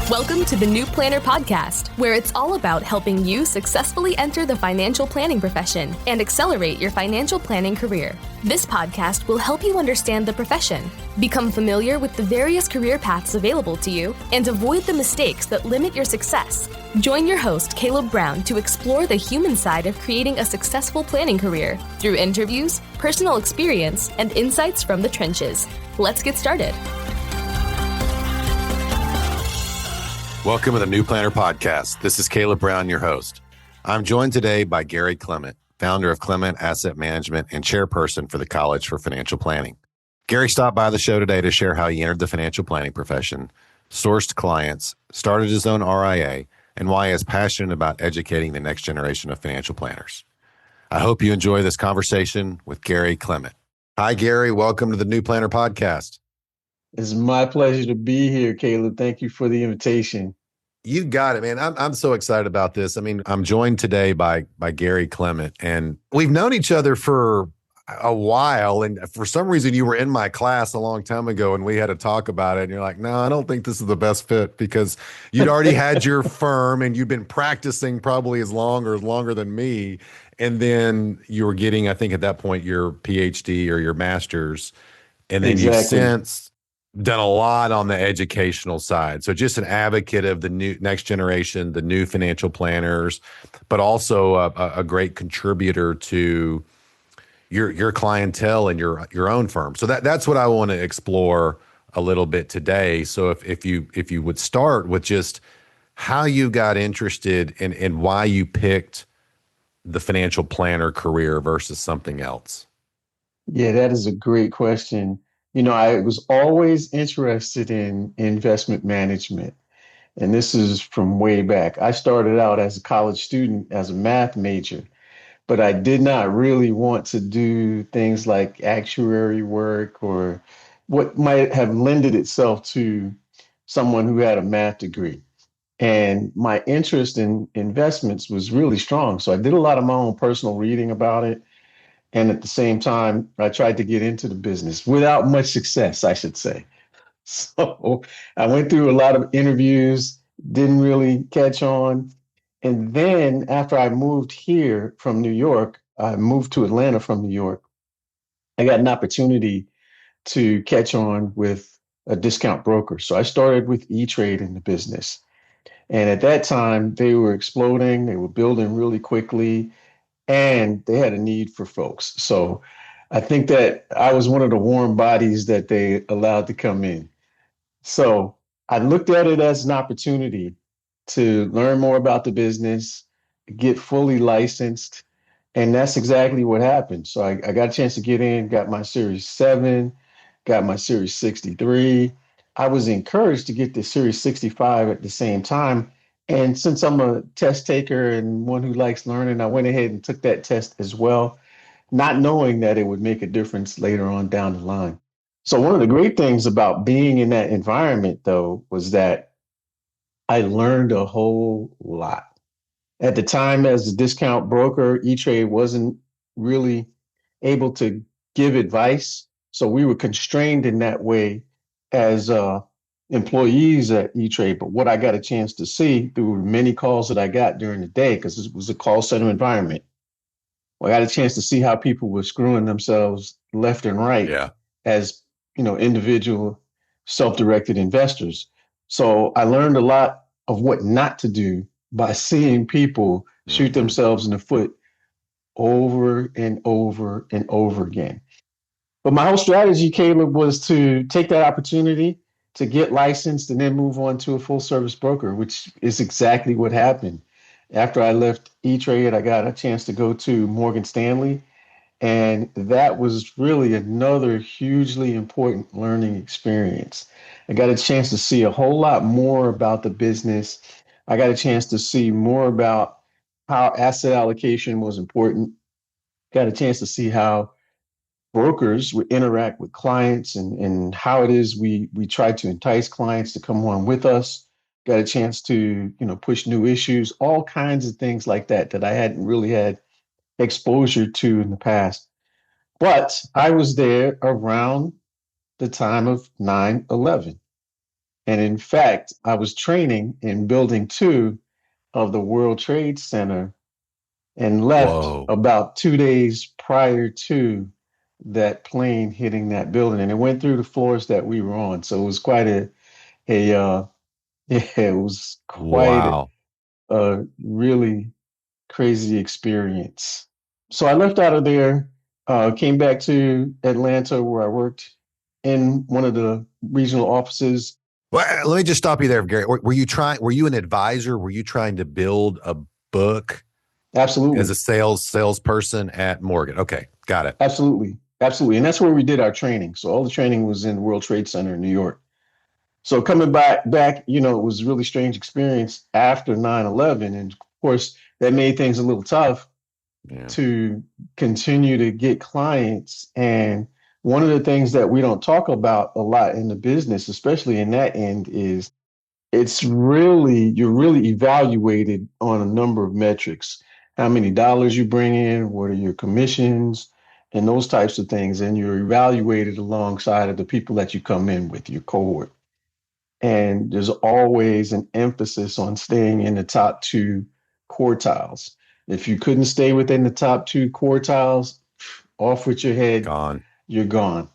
Welcome to the New Planner Podcast, where it's all about helping you successfully enter the financial planning profession and accelerate your financial planning career. This podcast will help you understand the profession, become familiar with the various career paths available to you, and avoid the mistakes that limit your success. Join your host, Caleb Brown, to explore the human side of creating a successful planning career through interviews, personal experience, and insights from the trenches. Let's get started. Welcome to the New Planner Podcast. This is Caleb Brown, your host. I'm joined today by Gary Clement, founder of Clement Asset Management and chairperson for the College for Financial Planning. Gary stopped by the show today to share how he entered the financial planning profession, sourced clients, started his own RIA, and why he is passionate about educating the next generation of financial planners. I hope you enjoy this conversation with Gary Clement. Hi, Gary. Welcome to the New Planner Podcast. It's my pleasure to be here, Caleb. Thank you for the invitation. You got it, man. I'm so excited about this. I mean, I'm joined today by Gary Clement, and we've known each other for a while. And for some reason, you were in my class a long time ago, and we had to talk about it. And you're like, no, I don't think this is the best fit, because you'd already had your firm and you'd been practicing probably as long or longer than me. And then you were getting, I think at that point, your PhD or your master's. And then you've since done a lot on the educational side. So just an advocate of the new next generation, the new financial planners, but also a great contributor to your clientele and your own firm. So that's what I want to explore a little bit today. So if you would start with just how you got interested and why you picked the financial planner career versus something else. Yeah, that is a great question. You know, I was always interested in investment management, and this is from way back. I started out as a college student as a math major, but I did not really want to do things like actuary work or what might have lended itself to someone who had a math degree. And my interest in investments was really strong. So I did a lot of my own personal reading about it. And at the same time, I tried to get into the business without much success, I should say. So I went through a lot of interviews, didn't really catch on. And then after I moved here from New York, I moved to Atlanta from New York. I got an opportunity to catch on with a discount broker. So I started with E-Trade in the business. And at that time, they were exploding. They were building really quickly. And they had a need for folks. So I think that I was one of the warm bodies that they allowed to come in. So I looked at it as an opportunity to learn more about the business, get fully licensed. And that's exactly what happened. So I got a chance to get in, got my Series 7, got my Series 63. I was encouraged to get the Series 65 at the same time. And since I'm a test taker and one who likes learning, I went ahead and took that test as well, not knowing that it would make a difference later on down the line. So one of the great things about being in that environment, though, was that I learned a whole lot. At the time, as a discount broker, E-Trade wasn't really able to give advice. So we were constrained in that way as employees at E-Trade. But what I got a chance to see through many calls that I got during the day, because it was a call center environment, I got a chance to see how people were screwing themselves left and right as, individual self-directed investors. So I learned a lot of what not to do by seeing people shoot themselves in the foot over and over and over again. But my whole strategy, Caleb, was to take that opportunity to get licensed and then move on to a full service broker, which is exactly what happened. After I left E-Trade, I got a chance to go to Morgan Stanley. And that was really another hugely important learning experience. I got a chance to see a whole lot more about the business. I got a chance to see more about how asset allocation was important. Got a chance to see how brokers would interact with clients and how it is we try to entice clients to come on with us. Got a chance to, push new issues, all kinds of things like that I hadn't really had exposure to in the past. But I was there around the time of 9/11. And in fact, I was training in building 2 of the World Trade Center and left Whoa. about 2 days prior to that plane hitting that building. And it went through the floors that we were on. So it was quite yeah, it was quite Wow. a really crazy experience. So I left out of there, came back to Atlanta where I worked in one of the regional offices. Well, let me just stop you there, Gary. Were you an advisor? Were you trying to build a book as Absolutely. a salesperson at Morgan? Okay, got it. Absolutely. Absolutely. And that's where we did our training. So all the training was in the World Trade Center in New York. So coming back, it was a really strange experience after 9/11. And of course, that made things a little tough Yeah. to continue to get clients. And one of the things that we don't talk about a lot in the business, especially in that end, is you're really evaluated on a number of metrics. How many dollars you bring in, what are your commissions, and those types of things. And you're evaluated alongside of the people that you come in with, your cohort. And there's always an emphasis on staying in the top 2 quartiles. If you couldn't stay within the top 2 quartiles, off with your head, Gone. you're gone.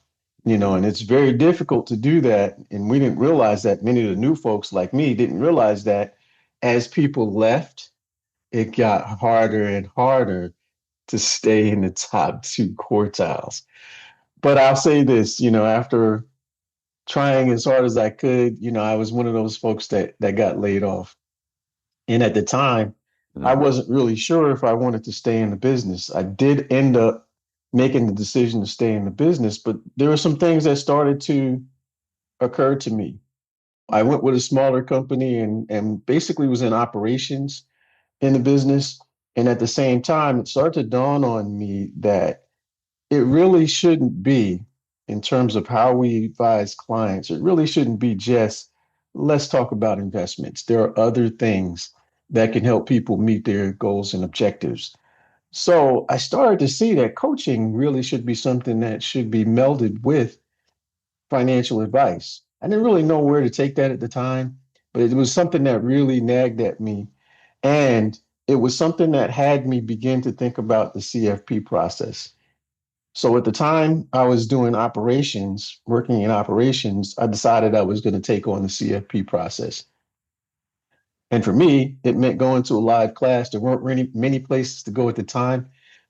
And it's very difficult to do that. And we didn't realize that. Many of the new folks like me didn't realize that as people left, it got harder and harder to stay in the top 2 quartiles. But I'll say this, after trying as hard as I could, I was one of those folks that got laid off. And at the time, I Mm. wasn't really sure if I wanted to stay in the business. I did end up making the decision to stay in the business, but there were some things that started to occur to me. I went with a smaller company and basically was in operations in the business. And at the same time, it started to dawn on me that it really shouldn't be, in terms of how we advise clients, it really shouldn't be just let's talk about investments. There are other things that can help people meet their goals and objectives. So I started to see that coaching really should be something that should be melded with financial advice. I didn't really know where to take that at the time, but it was something that really nagged at me. And it was something that had me begin to think about the CFP process. So at the time I was doing operations, working in operations, I decided I was going to take on the CFP process. And for me, it meant going to a live class. There weren't many places to go at the time,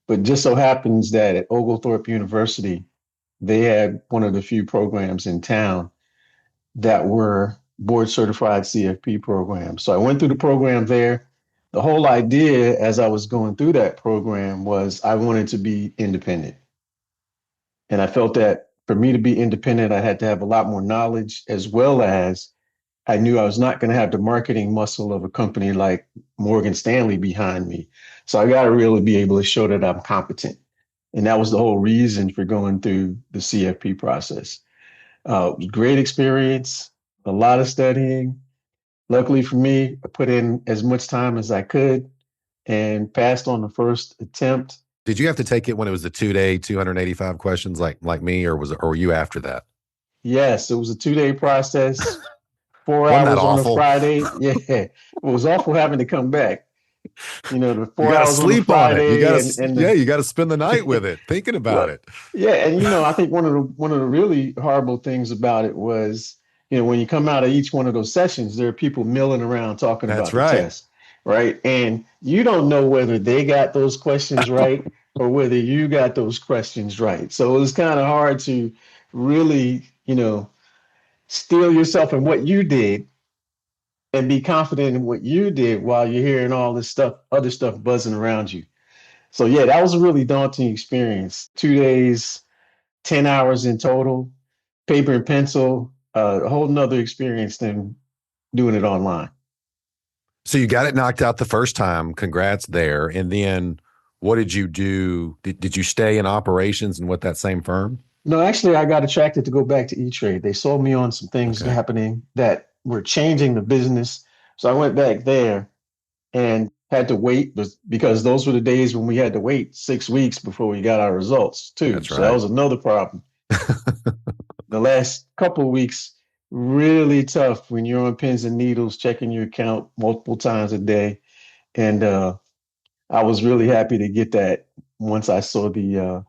but just so happens that at Oglethorpe University, they had one of the few programs in town that were board certified CFP programs. So I went through the program there. The whole idea as I was going through that program was I wanted to be independent. And I felt that for me to be independent, I had to have a lot more knowledge, as well as I knew I was not going to have the marketing muscle of a company like Morgan Stanley behind me. So I got to really be able to show that I'm competent. And that was the whole reason for going through the CFP process. Great experience, a lot of studying. Luckily for me, I put in as much time as I could and passed on the first attempt. Did you have to take it when it was the 2-day, 285 questions like me, or were you after that? Yes, it was a 2-day process, four Wasn't that hours on a awful? Friday. Yeah, it was awful having to come back. The You four got to hours on a sleep on it. Friday and the You got to spend the night with it, thinking about well, it. yeah, and I think one of the really horrible things about it was, when you come out of each one of those sessions, there are people milling around talking That's about the right. test, right? And you don't know whether they got those questions right or whether you got those questions right. So it was kind of hard to really, steel yourself in what you did and be confident in what you did while you're hearing all this stuff, other stuff buzzing around you. So yeah, that was a really daunting experience. 2 days, 10 hours in total, paper and pencil, a whole nother experience than doing it online. So you got it knocked out the first time. Congrats there. And then what did you do? Did you stay in operations and with that same firm? No, actually, I got attracted to go back to E-Trade. They sold me on some things Okay. happening that were changing the business. So I went back there and had to wait because those were the days when we had to wait 6 weeks before we got our results too. That's So that right. was another problem. The last couple of weeks really tough when you're on pins and needles, checking your account multiple times a day. And I was really happy to get that once I saw the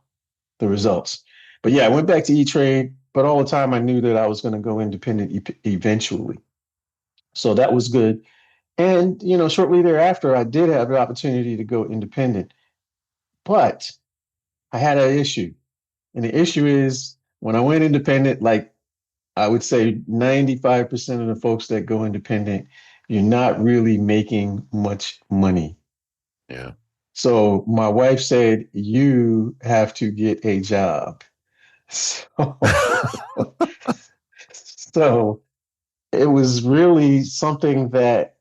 results. But yeah, I went back to E-Trade, but all the time I knew that I was going to go independent eventually. So that was good. And, shortly thereafter, I did have the opportunity to go independent, but I had an issue. And the issue is when I went independent, like I would say 95% of the folks that go independent, you're not really making much money. Yeah. So my wife said, you have to get a job. So, so it was really something that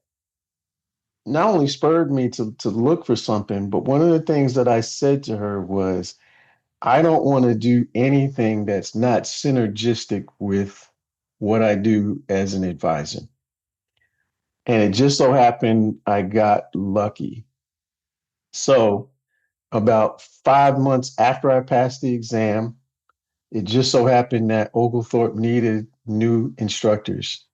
not only spurred me to look for something, but one of the things that I said to her was, I don't want to do anything that's not synergistic with what I do as an advisor. And it just so happened I got lucky. So about 5 months after I passed the exam, it just so happened that Oglethorpe needed new instructors.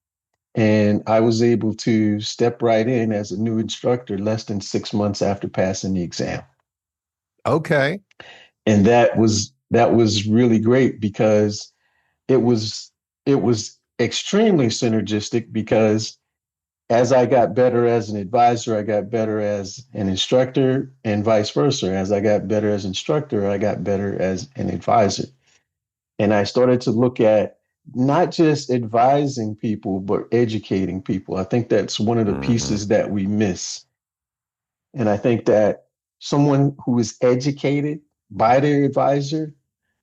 And I was able to step right in as a new instructor less than 6 months after passing the exam. Okay. And that was really great because it was it was extremely synergistic because as I got better as an advisor, I got better as an instructor, and vice versa. As I got better as instructor, I got better as an advisor. And I started to look at not just advising people, but educating people. I think that's one of the Hmm. pieces that we miss. And I think that someone who is educated by their advisor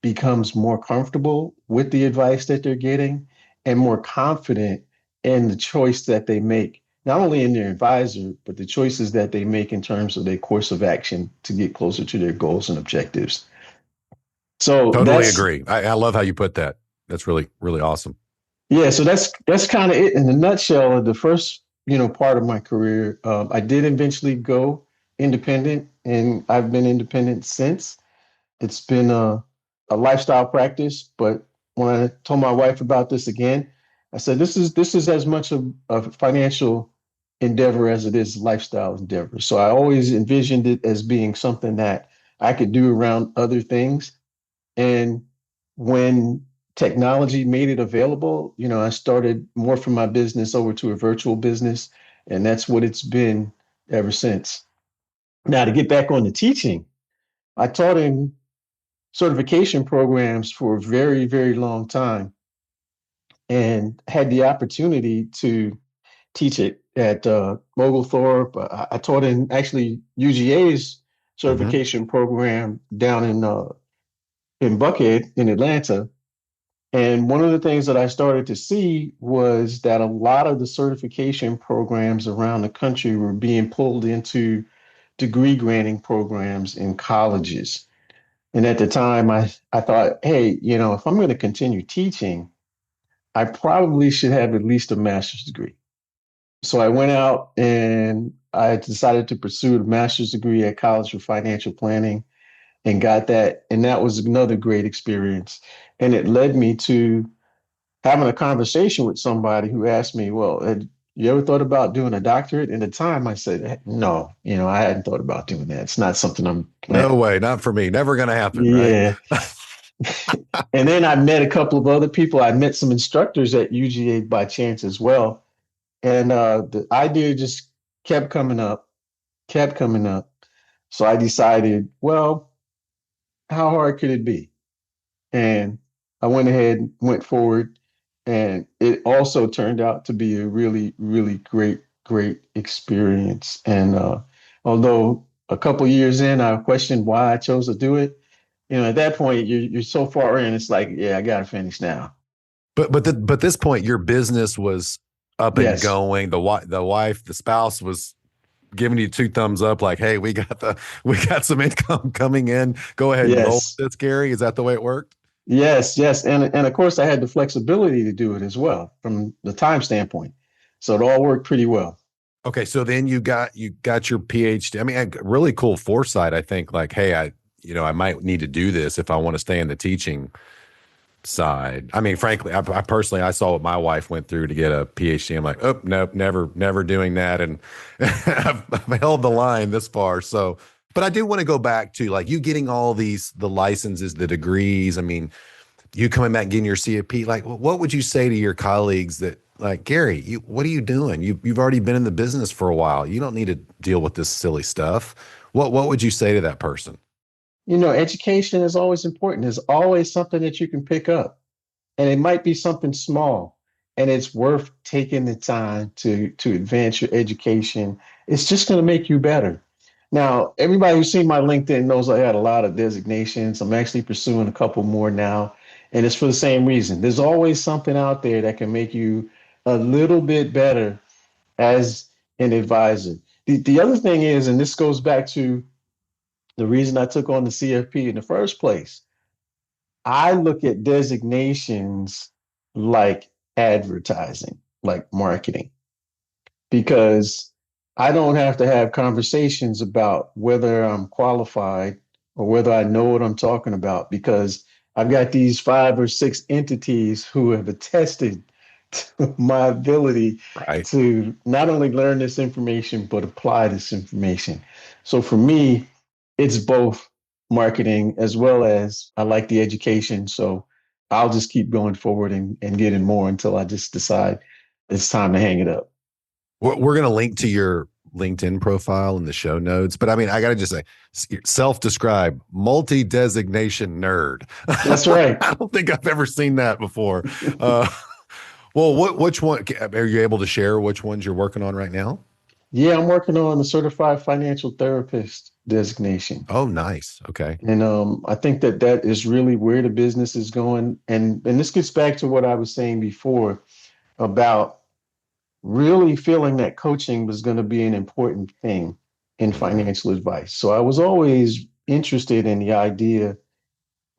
becomes more comfortable with the advice that they're getting and more confident in the choice that they make, not only in their advisor, but the choices that they make in terms of their course of action to get closer to their goals and objectives. So Totally that's agree. I love how you put that. That's really, really awesome. Yeah, so that's kind of it in a nutshell. The first, part of my career, I did eventually go independent, and I've been independent since. It's been a lifestyle practice, but when I told my wife about this again, I said this is as much of a financial endeavor as it is a lifestyle endeavor. So I always envisioned it as being something that I could do around other things. And when technology made it available, I started more from my business over to a virtual business, and that's what it's been ever since. Now, to get back on the teaching, I taught in certification programs for a very, very long time and had the opportunity to teach it at Oglethorpe. I taught in actually UGA's Hmm. certification program down in Buckhead in Atlanta. And one of the things that I started to see was that a lot of the certification programs around the country were being pulled into degree granting programs in colleges. And at the time, I thought, hey, if I'm going to continue teaching, I probably should have at least a master's degree. So I went out and I decided to pursue a master's degree at College for Financial Planning and got that. And that was another great experience. And it led me to having a conversation with somebody who asked me, well, had you ever thought about doing a doctorate? And at the time I said, no, I hadn't thought about doing that. It's not something I'm No planning. way. Not for me. Never going to happen. Right. Yeah. And then I met a couple of other people. I met some instructors at UGA by chance as well. And the idea just kept coming up, kept coming up. So I decided, well, how hard could it be? And I went ahead, went forward, and it also turned out to be a really, really great, great experience. And although a couple years in, I questioned why I chose to do it. At that point, you're so far in, it's like, yeah, I got to finish now. But this point, your business was up and Yes, going. The spouse was giving you two thumbs up, like, hey, we got some income coming in. Go ahead and roll yes, with it, Gary. Is that the way it worked? yes, yes. And of course, I had the flexibility to do it as well from the time standpoint. So it all worked pretty well. Okay, so then you got your PhD. I mean, really cool foresight. I think, like, hey, I might need to do this if I want to stay in the teaching. side. I mean, frankly, I personally, I saw what my wife went through to get a PhD. I'm like, oh, nope, never doing that. And I've held the line this far. So, but I do want to go back to like you getting all the licenses, the degrees. I mean, you coming back and getting your CFP. Like, what would you say to your colleagues that, like, Gary, what are you doing? You've already been in the business for a while. You don't need to deal with this silly stuff. What would you say to that person? Education is always important. There's always something that you can pick up, and it might be something small, and it's worth taking the time to advance your education. It's just going to make you better. Now, everybody who's seen my LinkedIn knows I had a lot of designations. I'm actually pursuing a couple more now, and it's for the same reason. There's always something out there that can make you a little bit better as an advisor. The other thing is, and this goes back to the reason I took on the CFP in the first place, I look at designations like advertising, like marketing, because I don't have to have conversations about whether I'm qualified or whether I know what I'm talking about, because I've got these 5 or 6 entities who have attested to my ability Right. to not only learn this information, but apply this information. So for me, it's both marketing as well as I like the education. So I'll just keep going forward and getting more until I just decide it's time to hang it up. We're going to link to your LinkedIn profile in the show notes. But I mean, I got to just say, self-described multi-designation nerd. That's right. I don't think I've ever seen that before. Uh, well, which one are you able to share? Which ones you're working on right now? Yeah, I'm working on the certified financial therapist designation. Oh, nice. Okay. And I think that that is really where the business is going. And this gets back to what I was saying before about really feeling that coaching was going to be an important thing in Mhm. financial advice. So I was always interested in the idea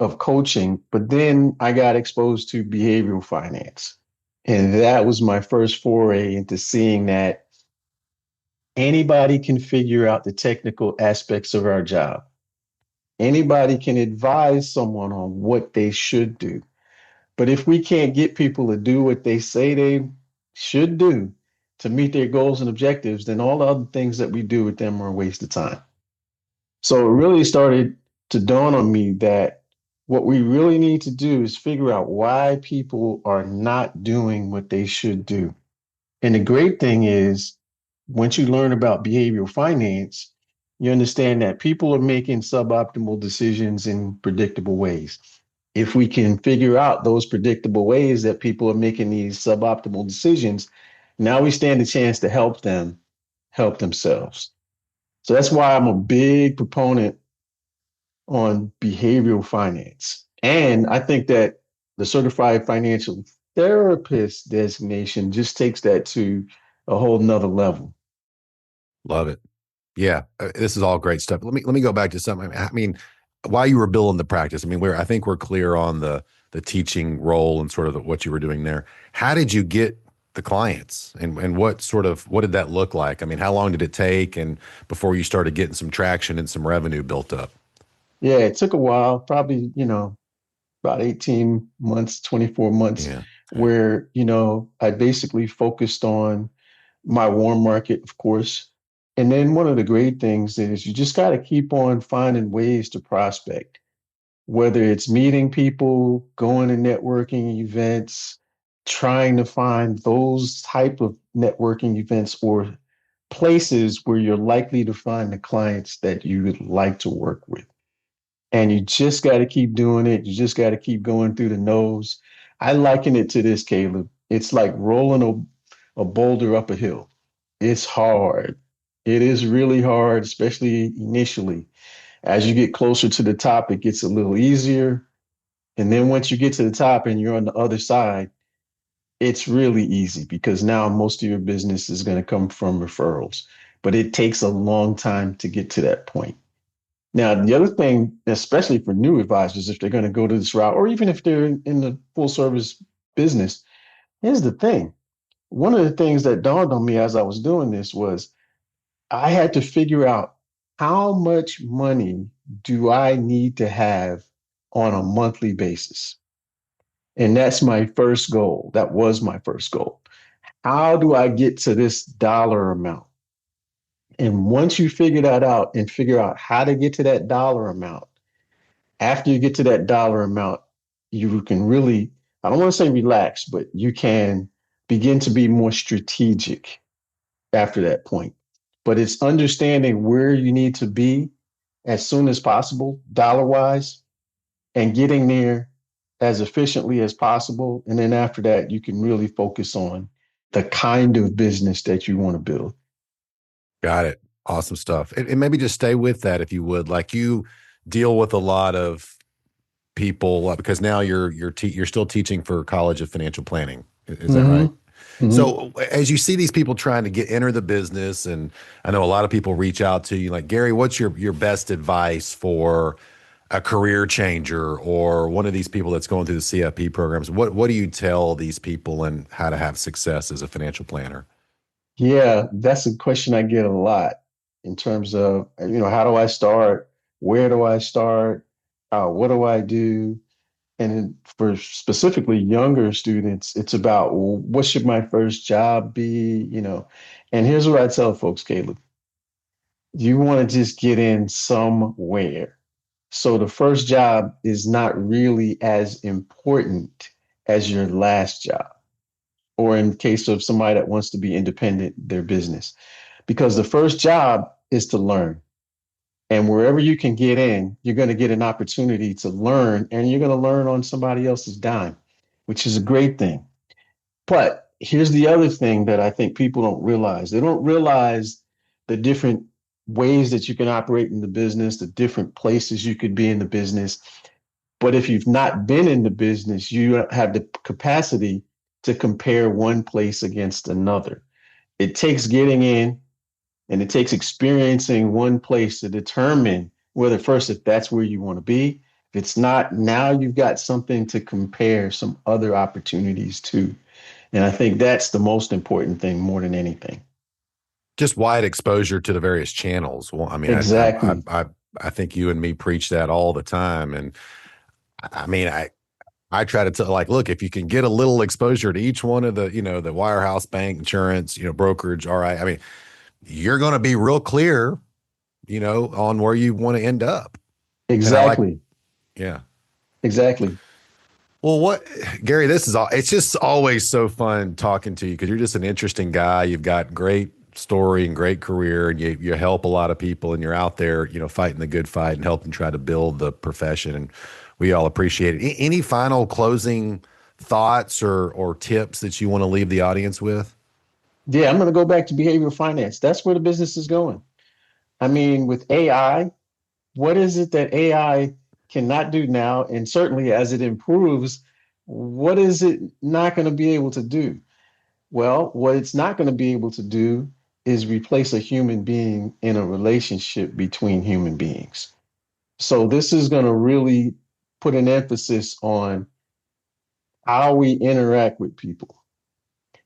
of coaching, but then I got exposed to behavioral finance. And that was my first foray into seeing that anybody can figure out the technical aspects of our job. Anybody can advise someone on what they should do. But if we can't get people to do what they say they should do to meet their goals and objectives, then all the other things that we do with them are a waste of time. So it really started to dawn on me that what we really need to do is figure out why people are not doing what they should do. And the great thing is, once you learn about behavioral finance, you understand that people are making suboptimal decisions in predictable ways. If we can figure out those predictable ways that people are making these suboptimal decisions, now we stand a chance to help them help themselves. So that's why I'm a big proponent on behavioral finance. And I think that the certified financial therapist designation just takes that to a whole nother level. Love it. Yeah, this is all great stuff. Let me go back to something. I mean, while you were building the practice, I mean, I think we're clear on the teaching role and sort of what you were doing there. How did you get the clients, and what did that look like? I mean, how long did it take, and before you started getting some traction and some revenue built up? Yeah, it took a while, probably, about 18 months, 24 months, Yeah. Okay. where, I basically focused on my warm market, of course. And then one of the great things is you just got to keep on finding ways to prospect, whether it's meeting people, going to networking events, trying to find those type of networking events or places where you're likely to find the clients that you would like to work with. And you just got to keep doing it. You just got to keep going through the nose. I liken it to this, Caleb. It's like rolling a boulder up a hill. It's hard. It is really hard, especially initially. As you get closer to the top, it gets a little easier. And then once you get to the top and you're on the other side, it's really easy because now most of your business is going to come from referrals. But it takes a long time to get to that point. Now, the other thing, especially for new advisors, if they're going to go to this route, or even if they're in the full service business, here's the thing. One of the things that dawned on me as I was doing this was I had to figure out how much money do I need to have on a monthly basis? And that's my first goal. That was my first goal. How do I get to this dollar amount? And once you figure that out and figure out how to get to that dollar amount, after you get to that dollar amount, you can really, I don't want to say relax, but you can begin to be more strategic after that point. But it's understanding where you need to be as soon as possible, dollar wise, and getting there as efficiently as possible. And then after that, you can really focus on the kind of business that you want to build. Got it. Awesome stuff. And maybe just stay with that if you would. Like, you deal with a lot of people because now you're still teaching for College of Financial Planning. Is that right? Mm-hmm. So as you see these people trying to enter the business, and I know a lot of people reach out to you like, Gary, what's your best advice for a career changer or one of these people that's going through the CFP programs? What do you tell these people and how to have success as a financial planner? Yeah, that's a question I get a lot in terms of, how do I start? Where do I start? What do I do? And for specifically younger students, it's about, well, what should my first job be? And here's what I tell folks, Caleb. You want to just get in somewhere. So the first job is not really as important as your last job, or in case of somebody that wants to be independent, their business, because the first job is to learn. And wherever you can get in, you're going to get an opportunity to learn, and you're going to learn on somebody else's dime, which is a great thing. But here's the other thing that I think people don't realize. They don't realize the different ways that you can operate in the business, the different places you could be in the business. But if you've not been in the business, you have the capacity to compare one place against another. It takes getting in, and it takes experiencing one place to determine whether first, if that's where you want to be. If it's not, now you've got something to compare some other opportunities to. And I think that's the most important thing more than anything. Just wide exposure to the various channels. Well, I mean, exactly. I think you and me preach that all the time. And I mean, I try to tell, like, look, if you can get a little exposure to each one of the, the wirehouse, bank, insurance, brokerage, all right. I mean, you're going to be real clear, on where you want to end up. Exactly. Yeah. Exactly. Well, Gary, it's just always so fun talking to you because you're just an interesting guy. You've got great story and great career, and you help a lot of people, and you're out there, fighting the good fight and helping try to build the profession. And we all appreciate it. Any final closing thoughts or tips that you want to leave the audience with? Yeah, I'm going to go back to behavioral finance. That's where the business is going. I mean, with AI, what is it that AI cannot do now? And certainly as it improves, what is it not going to be able to do? Well, what it's not going to be able to do is replace a human being in a relationship between human beings. So this is going to really put an emphasis on how we interact with people,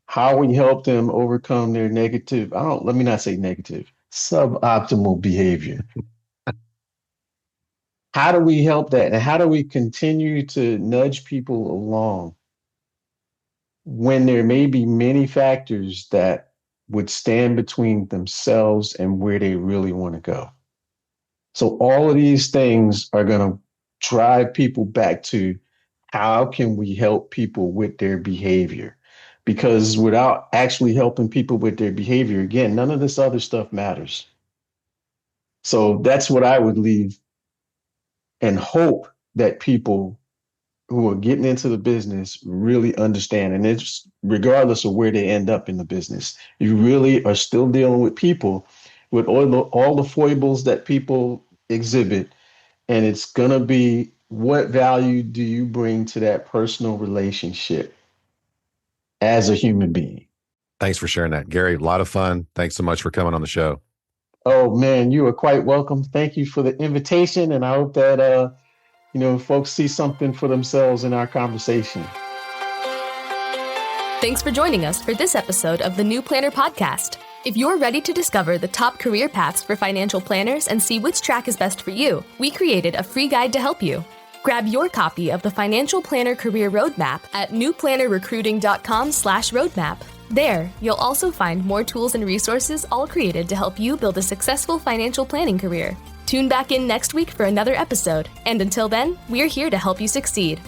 how we help them overcome their let me not say negative, suboptimal behavior. How do we help that? And how do we continue to nudge people along when there may be many factors that would stand between themselves and where they really want to go? So all of these things are going to drive people back to how can we help people with their behavior? Because without actually helping people with their behavior, again, none of this other stuff matters. So that's what I would leave and hope that people who are getting into the business really understand. And it's regardless of where they end up in the business, you really are still dealing with people with all the foibles that people exhibit. And it's going to be, what value do you bring to that personal relationship as a human being? Thanks for sharing that, Gary. A lot of fun. Thanks so much for coming on the show. Oh man, you are quite welcome. Thank you for the invitation. And I hope that, folks see something for themselves in our conversation. Thanks for joining us for this episode of the New Planner Podcast. If you're ready to discover the top career paths for financial planners and see which track is best for you, we created a free guide to help you. Grab your copy of the Financial Planner Career Roadmap at newplannerrecruiting.com/roadmap. There, you'll also find more tools and resources all created to help you build a successful financial planning career. Tune back in next week for another episode, and until then, we're here to help you succeed.